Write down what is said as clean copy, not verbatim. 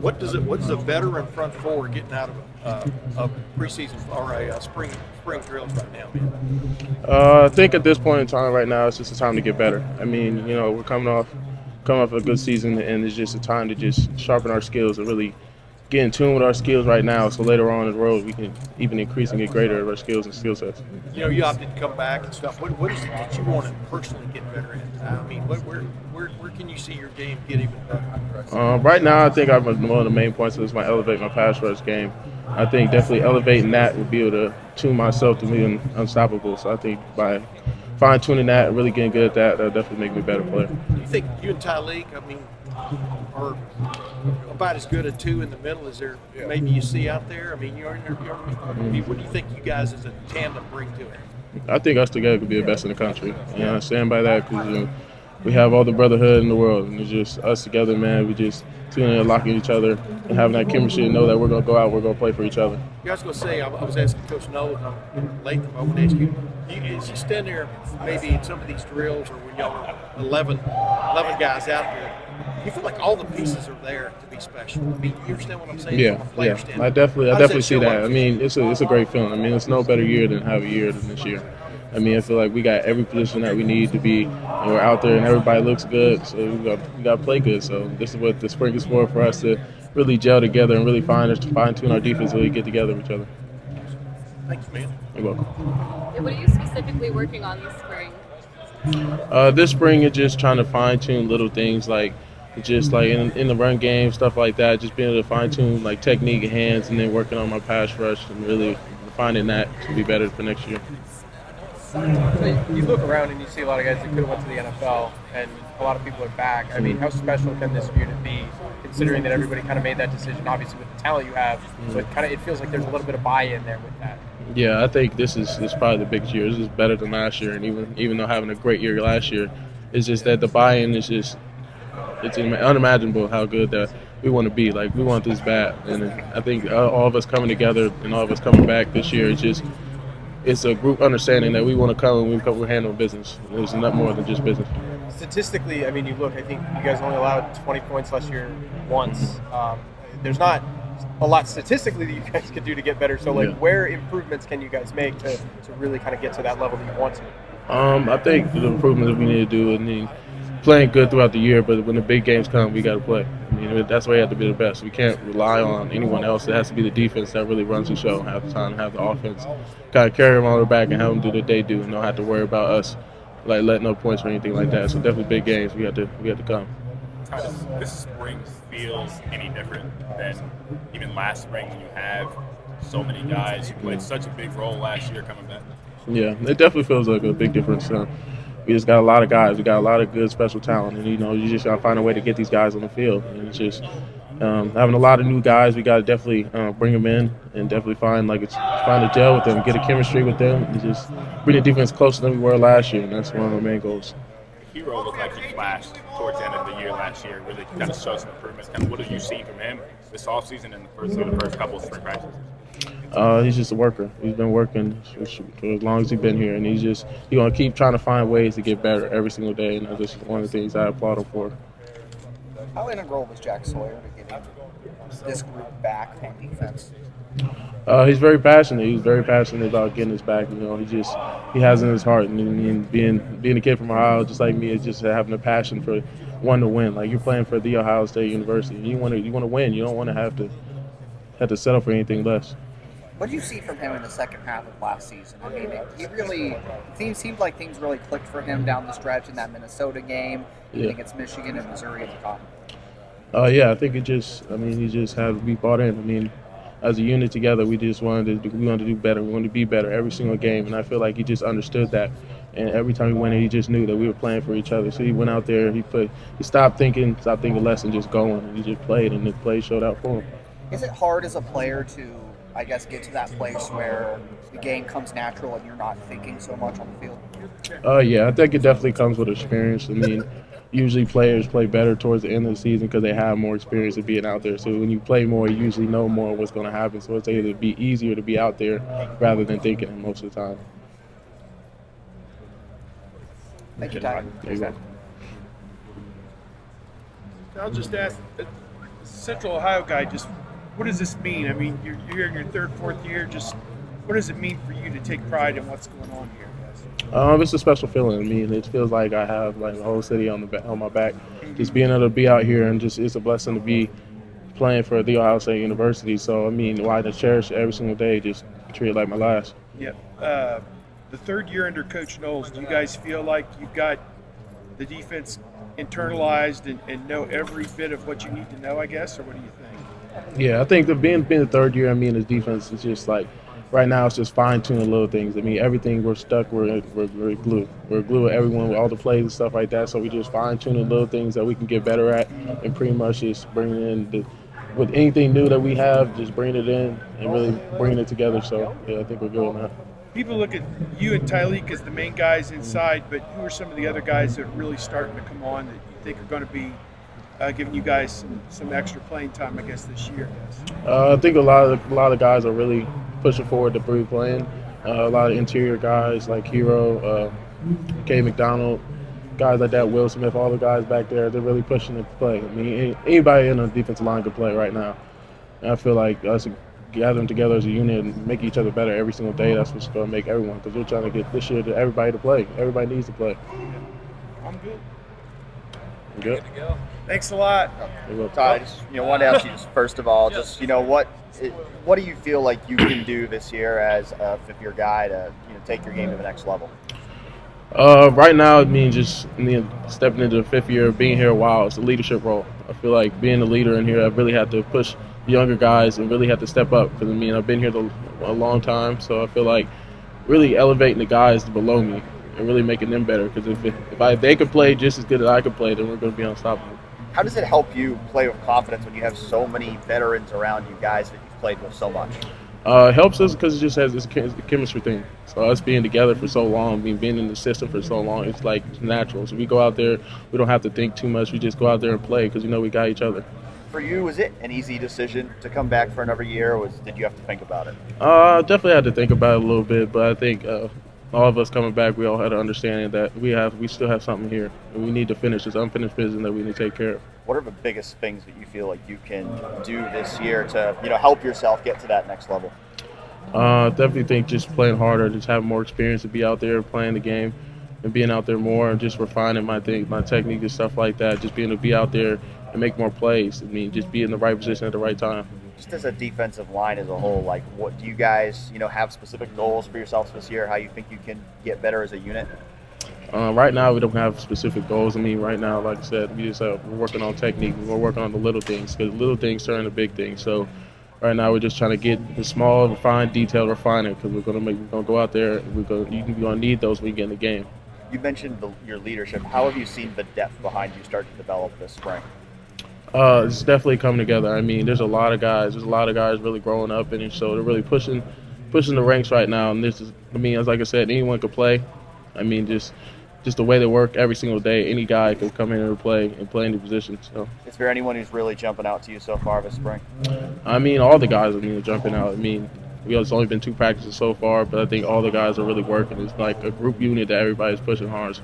What does a veteran front four getting out of a preseason or spring drills right now, man? I think at this point in time, right now, it's just a time to get better. I mean, we're coming off a good season, and it's just a time to just sharpen our skills and really get in tune with our skills right now. So later on in the road, we can even increase and get greater at our skills and skill sets. You opted to come back and stuff. What is it that you want to personally get better at? I mean, where can you see your game get even better? Right now, I think one of the main points is my elevate my pass rush game. I think definitely elevating that would be able to tune myself to being unstoppable. So I think by fine tuning that, really getting good at that, that'll definitely make me a better player. Do you think you and Tyleek, I mean, are about as good a two in the middle as there maybe you see out there? I mean, what do you think you guys as a tandem bring to it? I think us together could be the best in the country. I stand by that because we have all the brotherhood in the world, and it's just us together, man. We just tuning and locking each other and having that chemistry and know that we're gonna go out, we're gonna play for each other. You guys gonna say I was asking Coach Nolan Latham. I would ask you, as you stand there maybe in some of these drills or when y'all are 11 guys out there, you feel like all the pieces are there to be special. I mean, you understand what I'm saying? Yeah, From a player standpoint. I definitely see that. I mean, it's a great feeling. I mean, it's no better year than have a year than this year. I mean, I feel like we got every position that we need to be, and we're out there, and everybody looks good. So we got to play good. So this is what the spring is for us to really gel together and really fine tune our defense, really get together with each other. Thanks, man. You're welcome. What are you specifically working on this spring? This spring, it's just trying to fine tune little things like just like in the run game, stuff like that. Just being able to fine tune like technique and hands, and then working on my pass rush and really finding that to be better for next year. So you look around and you see a lot of guys that could have went to the NFL, and a lot of people are back. I mean, how special can this unit be, considering that everybody kind of made that decision, obviously with the talent you have, but it feels like there's a little bit of buy-in there with that. Yeah, I think this is probably the biggest year. This is better than last year, and even though having a great year last year, it's just that the buy-in is just it's unimaginable how good that we want to be. Like we want this bad, and I think all of us coming together and all of us coming back this year is just. It's a group understanding that we want to come and we're handling business. It's not more than just business. Statistically, I mean, you look, I think you guys only allowed 20 points last year once. There's not a lot statistically that you guys could do to get better. So, where improvements can you guys make to really kind of get to that level that you want to? I think the improvements that we need to do, playing good throughout the year, but when the big games come, we got to play. I mean, that's why we have to be the best. We can't rely on anyone else. It has to be the defense that really runs the show half the time, have the offense kind of carry them on their back and have them do what they do and don't have to worry about us like letting up points or anything like that. So definitely big games. We have to come. How does this spring feel any different than even last spring when you have so many guys who played such a big role last year coming back? Yeah, it definitely feels like a big difference. We just got a lot of guys. We got a lot of good special talent, and you just gotta find a way to get these guys on the field. And it's just having a lot of new guys. We gotta definitely bring them in and definitely find a gel with them, get a chemistry with them, and just bring the defense closer than we were last year. And that's one of our main goals. Hero looked like he flashed towards the end of the year last year. Really kind of showed some improvements. Kind of what have you seen from him this offseason and the first couple of spring practices? He's just a worker. He's been working for as long as he's been here, and he's gonna keep trying to find ways to get better every single day. And that's one of the things I applaud him for. How integral was Jack Sawyer to getting this group back on defense? He's very passionate. He's very passionate about getting us back. He has in his heart, and being a kid from Ohio, just like me, is just having a passion for wanting to win. Like you're playing for the Ohio State University, and you want to win. You don't want to have to settle for anything less. What did you see from him in the second half of last season? I mean, it seemed like things really clicked for him down the stretch in that Minnesota game, against Michigan and Missouri at the Cotton. Yeah, I think he just had to be bought in. I mean, as a unit together, we wanted to do better. We wanted to be better every single game, and I feel like he just understood that. And every time he went in, he just knew that we were playing for each other. So he went out there, he stopped thinking less and just going, and he just played, and the play showed out for him. Is it hard as a player to, I guess, get to that place where the game comes natural and you're not thinking so much on the field? Yeah, I think it definitely comes with experience. I mean, usually players play better towards the end of the season because they have more experience of being out there. So when you play more, you usually know more what's going to happen. So it's able to be easier to be out there rather than thinking it most of the time. Thank you, Ty. I'll just ask, Central Ohio guy, just what does this mean? I mean, you're in your third, fourth year. Just what does it mean for you to take pride in what's going on here, guys? It's a special feeling. I mean, it feels like I have like the whole city on my back. Just being able to be out here and just it's a blessing to be playing for the Ohio State University. So I mean, why to cherish every single day, just treat it like my last. Yep. The third year under Coach Knowles, do you guys feel like you've got the defense internalized and know every bit of what you need to know, I guess, or what do you think? Yeah, I think that being the third year, I mean, the defense is just like right now it's just fine tuning little things. I mean, everything we're stuck, we're glue. We're glue with everyone with all the plays and stuff like that. So we just fine tuning little things that we can get better at, and pretty much just bringing in with anything new that we have, just bringing it in and really bringing it together. So yeah, I think we're good on that. People look at you and Tyleek as the main guys inside, but who are some of the other guys that are really starting to come on that you think are going to be giving you guys some extra playing time, I guess, this year? I think a lot of guys are really pushing forward to be playing. A lot of interior guys like Hero, K. McDonald, guys like that, Will Smith, all the guys back there, they're really pushing to play. I mean, anybody in the defensive line can play right now. And I feel like us gathering together as a unit and make each other better every single day, that's what's going to make everyone, because we're trying to get this year to everybody to play. Everybody needs to play. I'm good. Good. to go. Thanks a lot. Ty, I just wanted to ask you just first of all, just what do you feel like you can do this year as a fifth-year guy to take your game to the next level? Right now, it means stepping into the fifth year, being here a while. It's a leadership role. I feel like being a leader in here, I really have to push the younger guys and really have to step up. Because I've been here a long time, so I feel like really elevating the guys below me and really making them better. Because if they could play just as good as I could play, then we're going to be unstoppable. How does it help you play with confidence when you have so many veterans around you, guys that you've played with so much? It helps us because it just has this chemistry thing. So us being together for so long, being in the system for so long, it's like it's natural. So we go out there, we don't have to think too much. We just go out there and play because we got each other. For you, was it an easy decision to come back for another year, or did you have to think about it? Definitely had to think about it a little bit, but I think all of us coming back, we all had an understanding that we still have something here, and we need to finish this unfinished business that we need to take care of. What are the biggest things that you feel like you can do this year to help yourself get to that next level? Definitely think just playing harder, just having more experience to be out there playing the game and being out there more and just refining my technique and stuff like that. Just being able to be out there and make more plays. Just be in the right position at the right time. Just as a defensive line as a whole, like what do you guys, have specific goals for yourselves this year? How you think you can get better as a unit? Right now, we don't have specific goals. Right now, like I said, we're working on technique. We're working on the little things because little things turn into big things. So right now, we're just trying to get the small, refined detail, refine it because we're going to go out there. You're going to need those when you get in the game. You mentioned your leadership. How have you seen the depth behind you start to develop this spring? It's definitely coming together. There's a lot of guys. There's a lot of guys really growing up, and so they're really pushing the ranks right now. And this is, as like I said, anyone could play. Just the way they work every single day, any guy can come in and play any position. So, is there anyone who's really jumping out to you so far this spring? All the guys are jumping out. It's only been 2 practices so far, but I think all the guys are really working. It's like a group unit that everybody's pushing hard. So.